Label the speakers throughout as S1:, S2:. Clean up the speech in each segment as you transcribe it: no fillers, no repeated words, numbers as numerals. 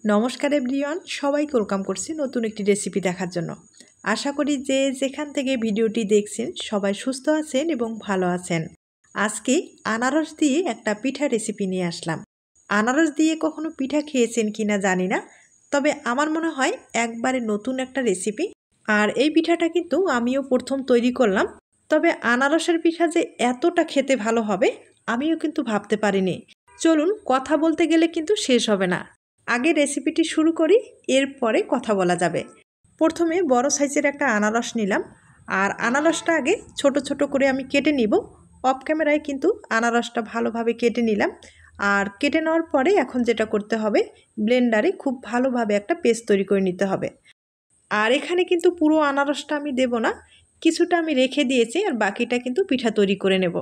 S1: নমস্কার এভরিওয়ান, সবাইকে ওয়েলকাম করছি নতুন একটি রেসিপি দেখার জন্য। আশা করি যে যেখান থেকে ভিডিওটি দেখছেন সবাই সুস্থ আছেন এবং ভালো আছেন। আজকে আনারস দিয়ে একটা পিঠা রেসিপি নিয়ে আসলাম। আনারস দিয়ে কখনো পিঠা খেয়েছেন কিনা জানি না, তবে আমার মনে হয় একবারে নতুন একটা রেসিপি। আর এই পিঠাটা কিন্তু আমিও প্রথম তৈরি করলাম, তবে আনারসের পিঠা যে এতটা খেতে ভালো হবে আমিও কিন্তু ভাবতে পারিনি। চলুন, কথা বলতে গেলে কিন্তু শেষ হবে না। আগে রেসিপিটি শুরু করি, এরপরে কথা বলা যাবে। প্রথমে বড় সাইজের একটা আনারস নিলাম, আর আনারসটা আগে ছোট ছোট করে আমি কেটে নিব। অফ ক্যামেরায় কিন্তু আনারসটা ভালোভাবে কেটে নিলাম। আর কেটে নেওয়ার পরে এখন যেটা করতে হবে, ব্লেন্ডারে খুব ভালোভাবে একটা পেস্ট তৈরি করে নিতে হবে। আর এখানে কিন্তু পুরো আনারসটা আমি দেব না, কিছুটা আমি রেখে দিয়েছি, আর বাকিটা কিন্তু পিঠা তৈরি করে নেব।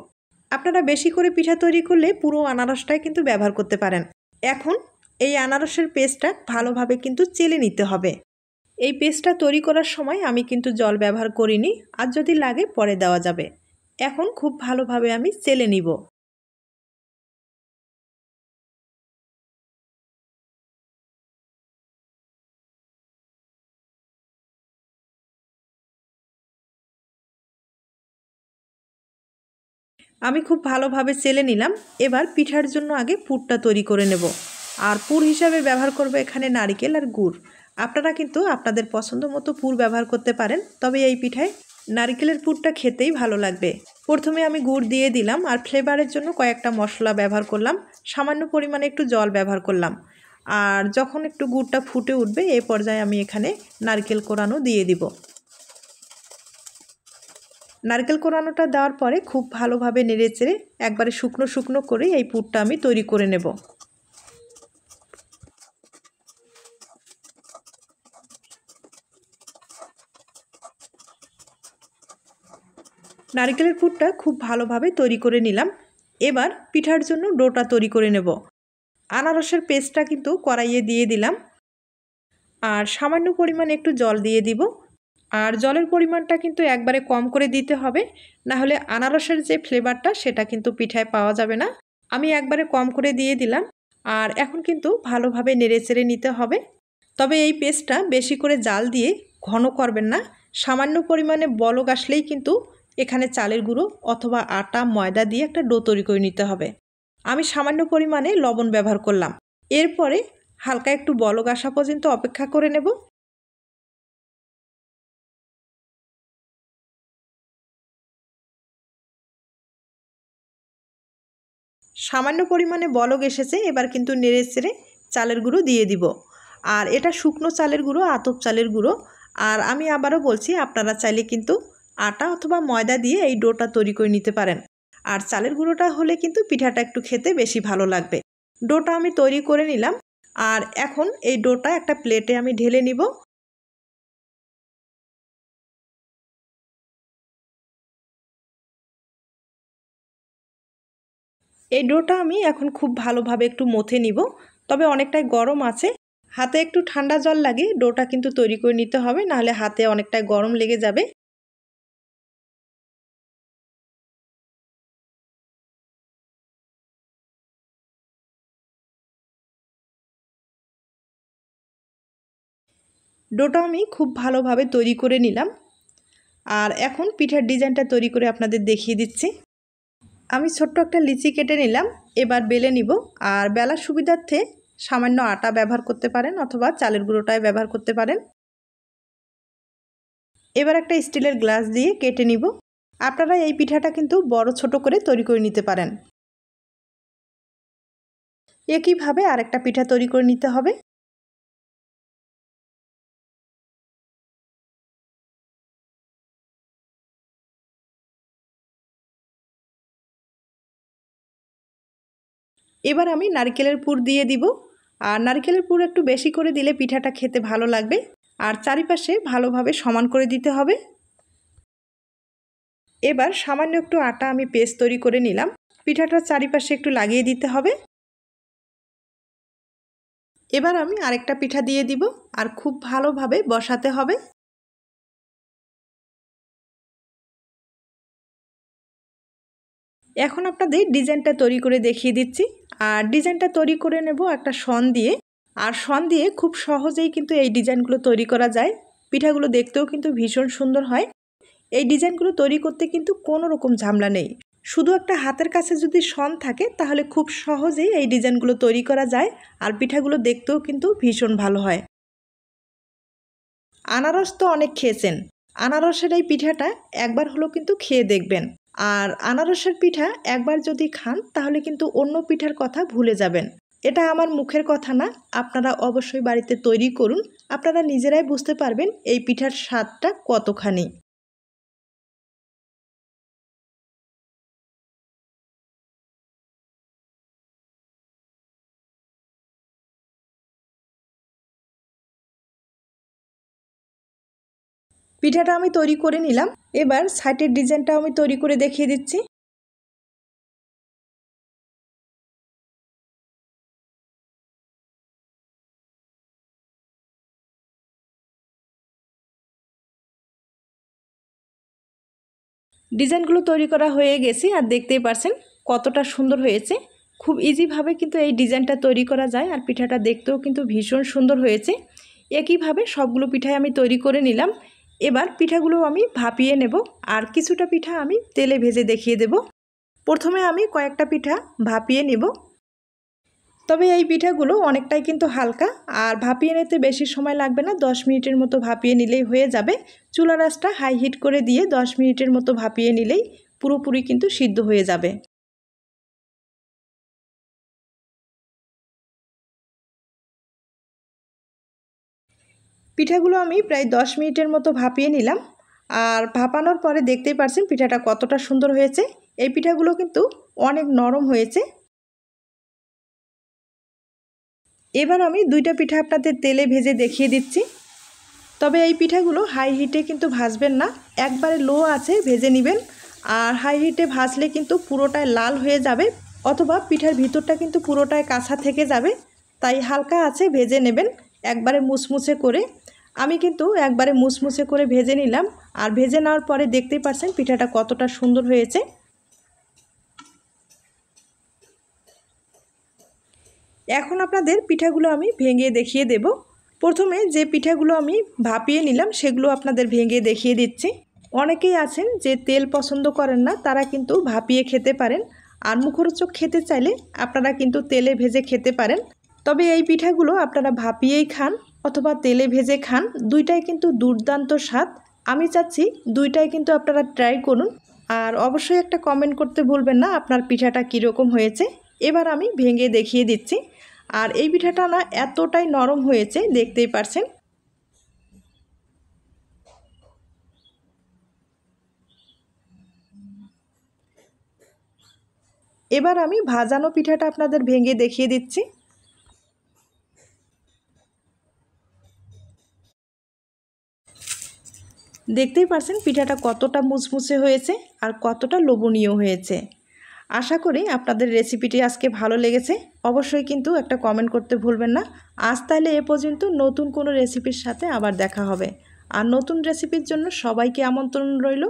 S1: আপনারা বেশি করে পিঠা তৈরি করলে পুরো আনারসটাই কিন্তু ব্যবহার করতে পারেন। এখন এই আনারসের পেস্টটা ভালোভাবে কিন্তু চেলে নিতে হবে। এই পেস্টটা তৈরি করার সময় আমি কিন্তু জল ব্যবহার করিনি, আর যদি লাগে পরে দেওয়া যাবে। এখন খুব ভালোভাবে আমি চেলে নিব। আমি খুব ভালোভাবে চেলে নিলাম। এবার পিঠার জন্য আগে পুরটা তৈরি করে নেব। আর পুর হিসাবে ব্যবহার করব এখানে নারকেল আর গুড়। আপনারা কিন্তু আপনাদের পছন্দ মতো পুর ব্যবহার করতে পারেন, তবে এই পিঠায় নারকেলের পুরটা খেতেই ভালো লাগবে। প্রথমে আমি গুড় দিয়ে দিলাম, আর ফ্লেভারের জন্য কয়েকটা মশলা ব্যবহার করলাম, সামান্য পরিমাণে একটু জল ব্যবহার করলাম। আর যখন একটু গুড়টা ফুটে উঠবে এই পর্যায়ে আমি এখানে নারকেল কোরানো দিয়ে দিব। নারকেল কোরানোটা দেওয়ার পরে খুব ভালোভাবে নেড়েচেড়ে একবারে শুকনো শুকনো করে এই পুরটা আমি তৈরি করে নেব। নারকেলের পুরটা খুব ভালোভাবে তৈরি করে নিলাম। এবার পিঠার জন্য ডোটা তৈরি করে নেব। আনারসের পেস্টটা কিন্তু কড়াইয়ে দিয়ে দিলাম, আর সামান্য পরিমাণে একটু জল দিয়ে দিব। আর জলের পরিমাণটা কিন্তু একবারে কম করে দিতে হবে, না হলে আনারসের যে ফ্লেভারটা সেটা কিন্তু পিঠায় পাওয়া যাবে না। আমি একবারে কম করে দিয়ে দিলাম। আর এখন কিন্তু ভালোভাবে নেড়েচেড়ে নিতে হবে। তবে এই পেস্টটা বেশি করে জাল দিয়ে ঘন করবেন না, সামান্য পরিমাণে বলক আসলেই কিন্তু এখানে চালের গুঁড়ো অথবা আটা ময়দা দিয়ে একটা ডো তৈরি করে নিতে হবে। আমি সামান্য পরিমাণে লবণ ব্যবহার করলাম। এরপরে হালকা একটু বলক আসা পর্যন্ত অপেক্ষা করে নেব। সামান্য পরিমাণে বলক এসেছে, এবার কিন্তু নেড়েচেড়ে চালের গুঁড়ো দিয়ে দিব। আর এটা শুকনো চালের গুঁড়ো, আতপ চালের গুঁড়ো। আর আমি আবারও বলছি, আপনারা চাইলে কিন্তু আটা অথবা ময়দা দিয়ে এই ডোটা তৈরি করে নিতে পারেন। আর চালের গুঁড়োটা হলে কিন্তু পিঠাটা একটু খেতে বেশি ভালো লাগবে। ডোটা আমি তৈরি করে নিলাম, আর এখন এই ডোটা একটা প্লেটে আমি ঢেলে নিব। এই ডোটা আমি এখন খুব ভালোভাবে একটু মথে নিব, তবে অনেকটাই গরম আছে। হাতে একটু ঠান্ডা জল লাগিয়ে ডোটা কিন্তু তৈরি করে নিতে হবে, নাহলে হাতে অনেকটাই গরম লেগে যাবে। ডোটা আমি খুব ভালোভাবে তৈরি করে নিলাম, আর এখন পিঠার ডিজাইনটা তৈরি করে আপনাদের দেখিয়ে দিচ্ছি। আমি ছোট্ট একটা লিচি কেটে নিলাম। এবার বেলে নিব। আর বেলার সুবিধার্থে সামান্য আটা ব্যবহার করতে পারেন অথবা চালের গুঁড়োটাই ব্যবহার করতে পারেন। এবার একটা স্টিলের গ্লাস দিয়ে কেটে নিব। আপনারা এই পিঠাটা কিন্তু বড় ছোট করে তৈরি করে নিতে পারেন। একইভাবে আরেকটা পিঠা তৈরি করে নিতে হবে। এবার আমি নারকেলের পুর দিয়ে দিব। আর নারকেলের পুর একটু বেশি করে দিলে পিঠাটা খেতে ভালো লাগবে। আর চারিপাশে ভালোভাবে সমান করে দিতে হবে। এবার সামান্য একটু আটা আমি পেস্ট তৈরি করে নিলাম, পিঠাটার চারিপাশে একটু লাগিয়ে দিতে হবে। এবার আমি আরেকটা পিঠা দিয়ে দিব, আর খুব ভালোভাবে বসাতে হবে। এখন আপনাদের ডিজাইনটা তৈরি করে দেখিয়ে দিচ্ছি। আর ডিজাইনটা তৈরি করে নেব একটা শন দিয়ে। আর শন দিয়ে খুব সহজেই কিন্তু এই ডিজাইনগুলো তৈরি করা যায়। পিঠাগুলো দেখতেও কিন্তু ভীষণ সুন্দর হয়। এই ডিজাইনগুলো তৈরি করতে কিন্তু কোনো রকম ঝামেলা নেই। শুধু একটা হাতের কাছে যদি শন থাকে তাহলে খুব সহজেই এই ডিজাইনগুলো তৈরি করা যায়। আর পিঠাগুলো দেখতেও কিন্তু ভীষণ ভালো হয়। আনারস তো অনেক খেয়েছেন, আনারসের এই পিঠাটা একবার হলেও কিন্তু খেয়ে দেখবেন। আর আনারসের পিঠা একবার যদি খান তাহলে কিন্তু অন্য পিঠার কথা ভুলে যাবেন। এটা আমার মুখের কথা না, আপনারা অবশ্যই বাড়িতে তৈরি করুন। আপনারা নিজেরাই বুঝতে পারবেন এই পিঠার স্বাদটা কতখানি। পিঠাটা আমি তৈরি করে নিলাম। এবার সাইডের ডিজাইনটাও আমি তৈরি করে দেখিয়ে দিচ্ছি। ডিজাইনগুলো তৈরি করা হয়ে গেছে আর দেখতেই পারছেন কতটা সুন্দর হয়েছে। খুব ইজিভাবে কিন্তু এই ডিজাইনটা তৈরি করা যায় আর পিঠাটা দেখতেও কিন্তু ভীষণ সুন্দর হয়েছে। একইভাবে সবগুলো পিঠাই আমি তৈরি করে নিলাম। এবার পিঠাগুলো আমি ভাপিয়ে নেব আর কিছুটা পিঠা আমি তেলে ভেজে দেখিয়ে দেব। প্রথমে আমি কয়েকটা পিঠা ভাপিয়ে নেব। তবে এই পিঠাগুলো অনেকটাই কিন্তু হালকা আর ভাপিয়ে নিতে বেশি সময় লাগবে না, 10 মিনিটের মতো ভাপিয়ে নিলেই হয়ে যাবে। চুলার আঁচটা হাই হিট করে দিয়ে 10 মিনিটের মতো ভাপিয়ে নিলেই পুরোপুরি কিন্তু সিদ্ধ হয়ে যাবে। পিঠাগুলো আমি প্রায় 10 মিনিটের মতো ভাপিয়ে নিলাম। আর ভাপানোর পরে দেখতেই পারছেন পিঠাটা কতটা সুন্দর হয়েছে। এই পিঠাগুলো কিন্তু অনেক নরম হয়েছে। এবার আমি দুইটা পিঠা আপনাদের তেলে ভেজে দেখিয়ে দিচ্ছি। তবে এই পিঠাগুলো হাই হিটে কিন্তু ভাজবেন না, একবারে লো আছে ভেজে নেবেন। আর হাই হিটে ভাজলে কিন্তু পুরোটাই লাল হয়ে যাবে, অথবা পিঠার ভিতরটা কিন্তু পুরোটাই কাঁচা থেকে যাবে। তাই হালকা আছে ভেজে নেবেন, একবারে মুচমুচে করে। আমি কিন্তু একবারে মুচমুচে করে ভেজে নিলাম। আর ভেজে নেওয়ার পরে দেখতেই পাচ্ছেন পিঠাটা কতটা সুন্দর হয়েছে। এখন আপনাদের পিঠাগুলো আমি ভেঙে দেখিয়ে দেব। প্রথমে যে পিঠাগুলো আমি ভাপিয়ে নিলাম সেগুলো আপনাদের ভেঙে দেখিয়ে দিচ্ছি। অনেকেই আছেন যে তেল পছন্দ করেন না, তারা কিন্তু ভাপিয়ে খেতে পারেন। আর মুখরোচক খেতে চাইলে আপনারা কিন্তু তেলে ভেজে খেতে পারেন। তবে এই পিঠাগুলো আপনারা ভাপিয়েই খান অথবা তেলে ভেজে খান, দুইটাই কিন্তু দুর্দান্ত স্বাদ। আমি চাচ্ছি দুইটাই কিন্তু আপনারা ট্রাই করুন। আর অবশ্যই একটা কমেন্ট করতে ভুলবেন না আপনার পিঠাটা কীরকম হয়েছে। এবার আমি ভেঙে দেখিয়ে দিচ্ছি। আর এই পিঠাটা না এতটাই নরম হয়েছে, দেখতেই পারছেন। এবার আমি ভাজানো পিঠাটা আপনাদের ভেঙে দেখিয়ে দিচ্ছি। দেখতেই পারছেন পিঠাটা কতটা মুচমুচে হয়েছে আর কতটা লোভনীয় হয়েছে। আশা করি আপনাদের রেসিপিটি আজকে ভালো লেগেছে। অবশ্যই কিন্তু একটা কমেন্ট করতে ভুলবেন না। আজ তাহলে এ পর্যন্ত, নতুন কোনো রেসিপির সাথে আবার দেখা হবে। আর নতুন রেসিপির জন্য সবাইকে আমন্ত্রণ রইল।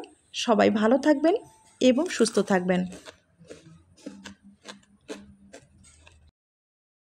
S1: সবাই ভালো থাকবেন এবং সুস্থ থাকবেন।